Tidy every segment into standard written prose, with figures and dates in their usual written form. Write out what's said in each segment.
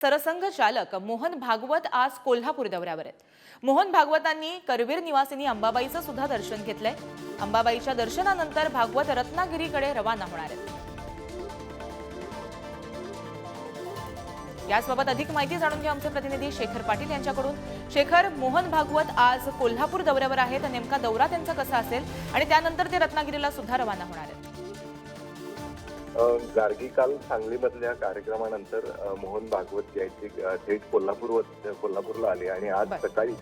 सरसंघ चालक मोहन भागवत आज कोल्हापूर दौऱ्यावर आहेत। मोहन भागवतांनी करवीर निवासिनी अंबाबाईचं सुद्धा दर्शन घेतलंय। अंबाबाईच्या दर्शनानंतर भागवत रत्नागिरीकडे रवाना होणार आहेत। याबाबत अधिक माहिती जाणून घेऊ आमचे प्रतिनिधी शेखर पाटील यांच्याकडून। शेखर, मोहन भागवत आज कोल्हापूर दौऱ्यावर आहेत, नेमका दौरा त्यांचा कसा असेल आणि त्यानंतर ते रत्नागिरीला सुद्धा रवाना होणार आहेत? गार्गी काल सांगलीमधल्या कार्यक्रमानंतर मोहन भागवत यायचे थेट कोल्हापूरला आले आणि आज सकाळी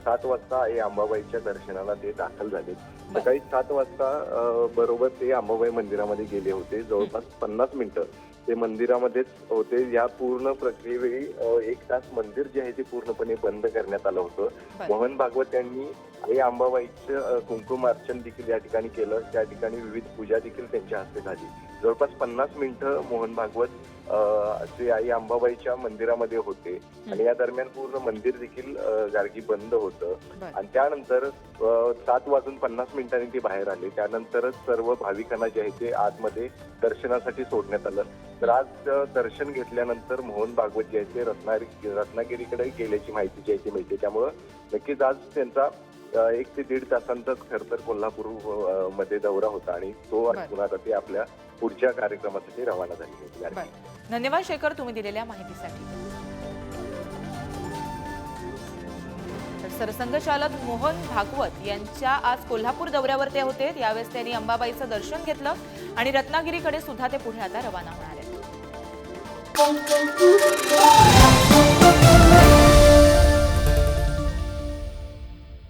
7 वाजता आई अंबाबाईच्या दर्शनाला ते दाखल झाले। सकाळी 7 वाजता बरोबर ते अंबाबाई मंदिरामध्ये गेले होते। जवळपास 50 मिनिटं ते मंदिरामध्येच होते। या पूर्ण प्रक्रियेवेळी 1 तास मंदिर जे आहे ते पूर्णपणे बंद करण्यात आलं होतं। मोहन भागवत यांनी आई अंबाबाईचं कुंकुमार्चन देखील या ठिकाणी केलं। त्या ठिकाणी विविध पूजा देखील त्यांच्या हस्ते झाली। जवळपास 50 मिनिटं मोहन भागवत जे आई अंबाबाईच्या मंदिरामध्ये होते आणि या दरम्यान पूर्ण मंदिर देखील गार्गी बंद होतं आणि त्यानंतर 7:50 ते बाहेर आले। त्यानंतरच सर्व भाविकांना जे आहे ते आतमध्ये दर्शनासाठी सोडण्यात आलं। तर आज दर्शन घेतल्यानंतर मोहन भागवत जे आहे ते रत्नागिरीकडे गेल्याची माहिती जी आहे ती मिळते। त्यामुळं नक्कीच आज त्यांचा 1 ते 1.5 तासांचाच खरं तर कोल्हापूर मध्ये दौरा होता आणि तो पुन्हा ते आपल्या पुढच्या कार्यक्रमासाठी रवाना झाली होती। धन्यवाद शेखर, तुम्ही दिलेल्या माहितीसाठी। सरसंघ चालक मोहन भागवत यांच्या आज कोल्हापूर दौऱ्यावर ते होते। यावेळेस त्यांनी अंबाबाईचं दर्शन घेतलं आणि रत्नागिरीकडे सुद्धा ते पुढे आता रवाना होणार आहेत।